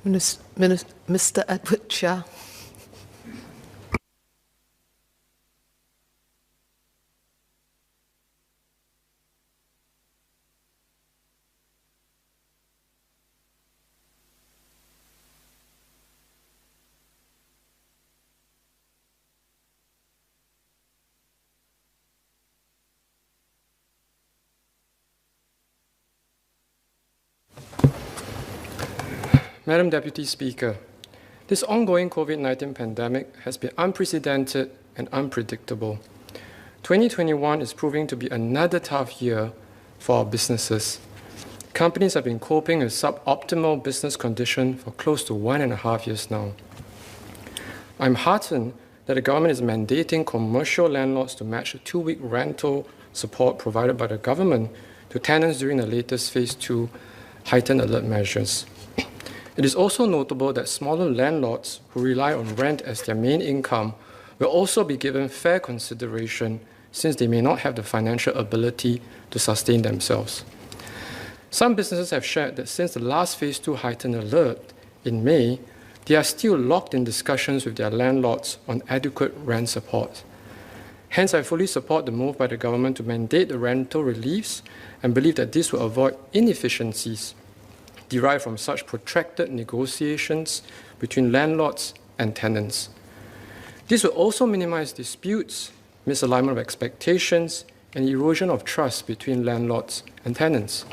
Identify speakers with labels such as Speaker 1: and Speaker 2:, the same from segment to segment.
Speaker 1: Mr. Edward Chia.
Speaker 2: Madam Deputy Speaker, this ongoing COVID-19 pandemic has been unprecedented and unpredictable. 2021 is proving to be another tough year for our businesses. Companies have been coping with suboptimal business conditions for close to 1.5 years now. I'm heartened that the government is mandating commercial landlords to match the 2-week rental support provided by the government to tenants during the latest Phase 2 Heightened Alert measures. It is also notable that smaller landlords who rely on rent as their main income will also be given fair consideration since they may not have the financial ability to sustain themselves. Some businesses have shared that since the last Phase 2 Heightened Alert in May, they are still locked in discussions with their landlords on adequate rent support. Hence, I fully support the move by the government to mandate the rental reliefs and believe that this will avoid inefficiencies derived from such protracted negotiations between landlords and tenants. This will also minimize disputes, misalignment of expectations, and erosion of trust between landlords and tenants.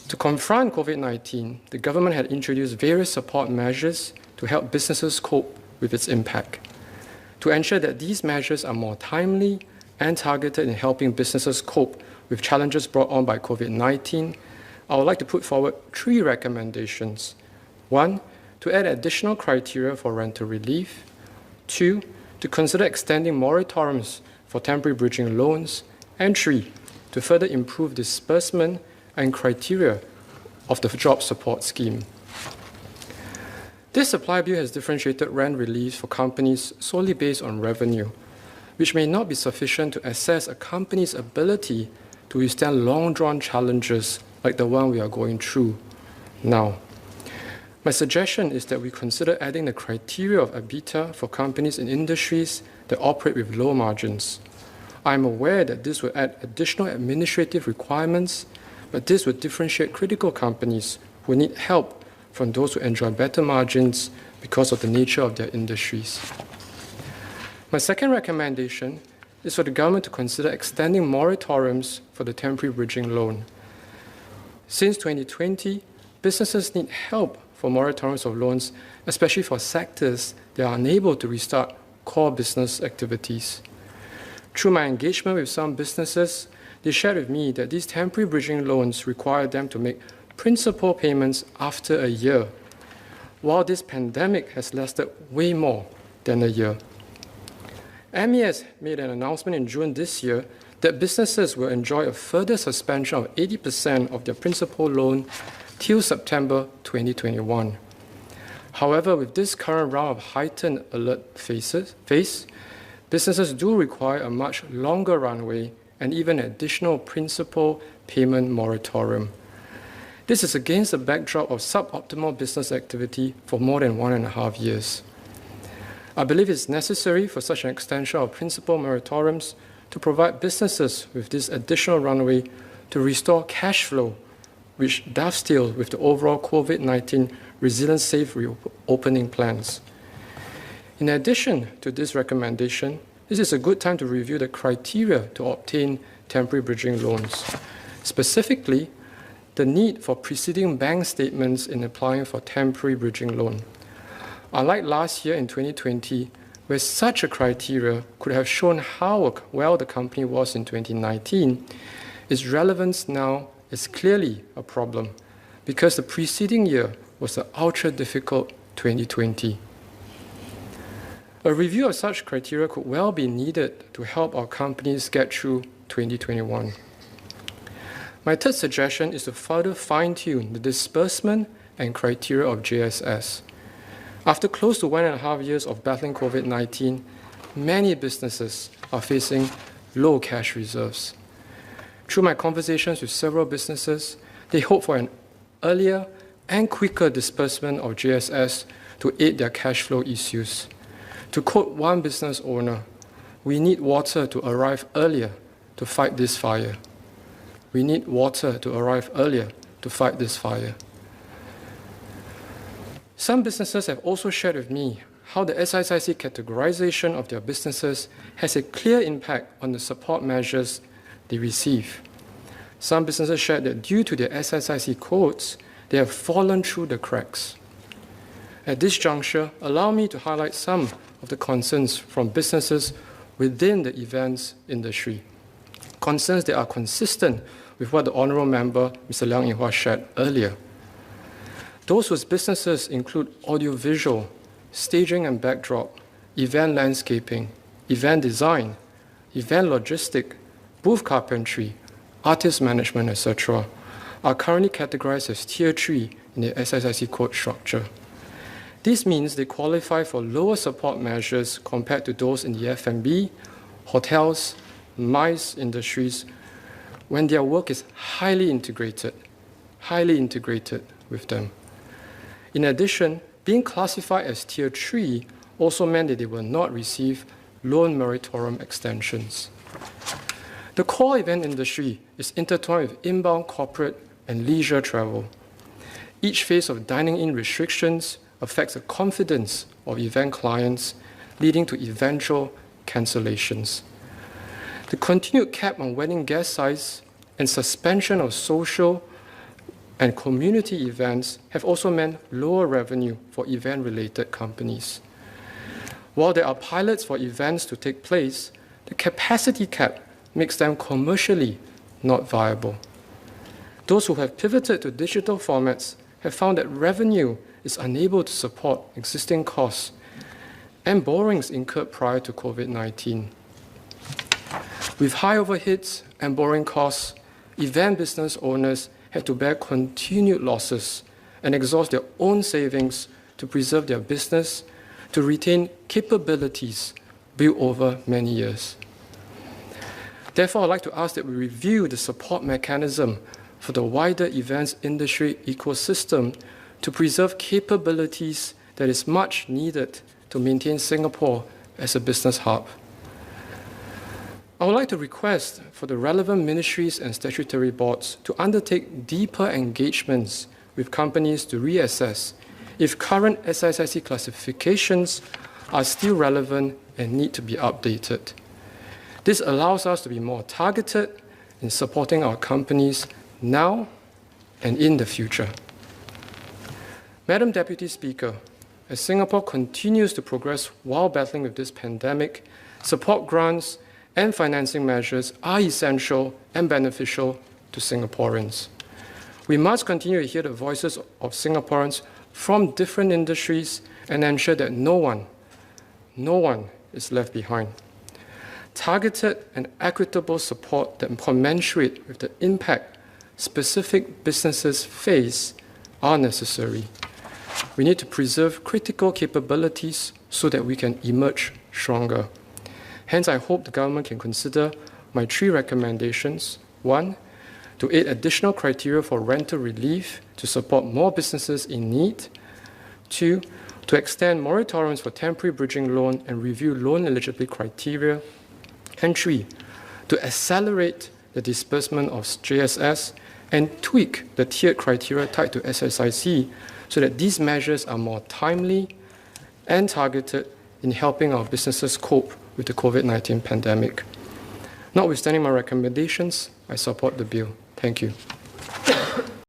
Speaker 2: To confront COVID-19, the government had introduced various support measures to help businesses cope with its impact. To ensure that these measures are more timely and targeted in helping businesses cope with challenges brought on by COVID-19, I would like to put forward 3 recommendations. 1, to add additional criteria for rental relief. 2, to consider extending moratoriums for temporary bridging loans. And 3, to further improve disbursement and criteria of the job support scheme. This supply bill has differentiated rent relief for companies solely based on revenue, which may not be sufficient to assess a company's ability to withstand long-drawn challenges like the one we are going through now. My suggestion is that we consider adding the criteria of EBITDA for companies in industries that operate with low margins. I am aware that this will add additional administrative requirements, but this would differentiate critical companies who need help from those who enjoy better margins because of the nature of their industries. My second recommendation is for the government to consider extending moratoriums for the temporary bridging loan. Since 2020, businesses need help for moratoriums of loans, especially for sectors that are unable to restart core business activities. Through my engagement with some businesses, they shared with me that these temporary bridging loans require them to make principal payments after a year, while this pandemic has lasted way more than a year. MES made an announcement in June this year that businesses will enjoy a further suspension of 80% of their principal loan till September 2021. However, with this current round of heightened alert phase, businesses do require a much longer runway and even additional principal payment moratorium. This is against the backdrop of suboptimal business activity for more than 1.5 years. I believe it's necessary for such an extension of principal moratoriums to provide businesses with this additional runway to restore cash flow, which dovetails with the overall COVID-19 Resilience Safe reopening plans. In addition to this recommendation, this is a good time to review the criteria to obtain temporary bridging loans. Specifically, the need for preceding bank statements in applying for temporary bridging loan. Unlike last year in 2020, where such a criteria could have shown how well the company was in 2019, its relevance now is clearly a problem because the preceding year was the ultra-difficult 2020. A review of such criteria could well be needed to help our companies get through 2021. My third suggestion is to further fine-tune the disbursement and criteria of JSS. After close to 1.5 years of battling COVID-19, many businesses are facing low cash reserves. Through my conversations with several businesses, they hope for an earlier and quicker disbursement of JSS to aid their cash flow issues. To quote one business owner, "We need water to arrive earlier to fight this fire." We need water to arrive earlier to fight this fire. Some businesses have also shared with me how the SSIC categorization of their businesses has a clear impact on the support measures they receive. Some businesses shared that due to their SSIC codes, they have fallen through the cracks. At this juncture, allow me to highlight some of the concerns from businesses within the events industry. Concerns that are consistent with what the Honourable Member, Mr. Liang Yinghua, shared earlier. Those whose businesses include audiovisual, staging and backdrop, event landscaping, event design, event logistic, booth carpentry, artist management, etc., are currently categorized as Tier 3 in the SSIC code structure. This means they qualify for lower support measures compared to those in the F&B, hotels, MICE industries, when their work is highly integrated with them. In addition, being classified as Tier 3 also meant that they will not receive loan moratorium extensions. The core event industry is intertwined with inbound corporate and leisure travel. Each phase of dining-in restrictions affects the confidence of event clients, leading to eventual cancellations. The continued cap on wedding guest size and suspension of social and community events have also meant lower revenue for event-related companies. While there are pilots for events to take place, the capacity cap makes them commercially not viable. Those who have pivoted to digital formats have found that revenue is unable to support existing costs and borrowings incurred prior to COVID-19. With high overheads and borrowing costs, event business owners had to bear continued losses and exhaust their own savings to preserve their business, to retain capabilities built over many years. Therefore, I'd like to ask that we review the support mechanism for the wider events industry ecosystem to preserve capabilities that is much needed to maintain Singapore as a business hub. I would like to request for the relevant ministries and statutory boards to undertake deeper engagements with companies to reassess if current SSIC classifications are still relevant and need to be updated. This allows us to be more targeted in supporting our companies now and in the future. Madam Deputy Speaker, as Singapore continues to progress while battling with this pandemic, support grants and financing measures are essential and beneficial to Singaporeans. We must continue to hear the voices of Singaporeans from different industries and ensure that no one is left behind. Targeted and equitable support that commensurate with the impact specific businesses face are necessary. We need to preserve critical capabilities so that we can emerge stronger. Hence, I hope the government can consider my 3 recommendations. 1, to add additional criteria for rental relief to support more businesses in need. 2, to extend moratoriums for temporary bridging loan and review loan eligibility criteria. And 3, to accelerate the disbursement of JSS and tweak the tiered criteria tied to SSIC so that these measures are more timely and targeted in helping our businesses cope with the COVID-19 pandemic. Notwithstanding my recommendations, I support the bill. Thank you.